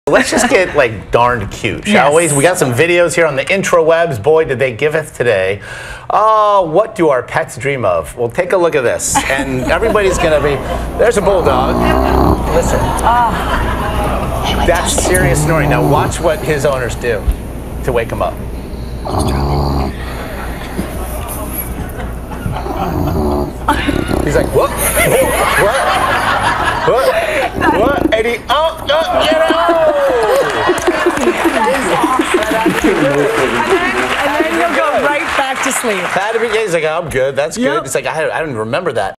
Let's just get like darned cute, shall we? We got some videos here on the intrawebs. Boy, did they give us today. What do our pets dream of? Well, take a look at this. And everybody's going to be, there's a bulldog. Listen. That's serious snoring. Now watch what his owners do to wake him up. He's like, what? What? And he, get out! And then you'll go right back to sleep. He's like, I'm good. That's good. It's like, I don't remember that.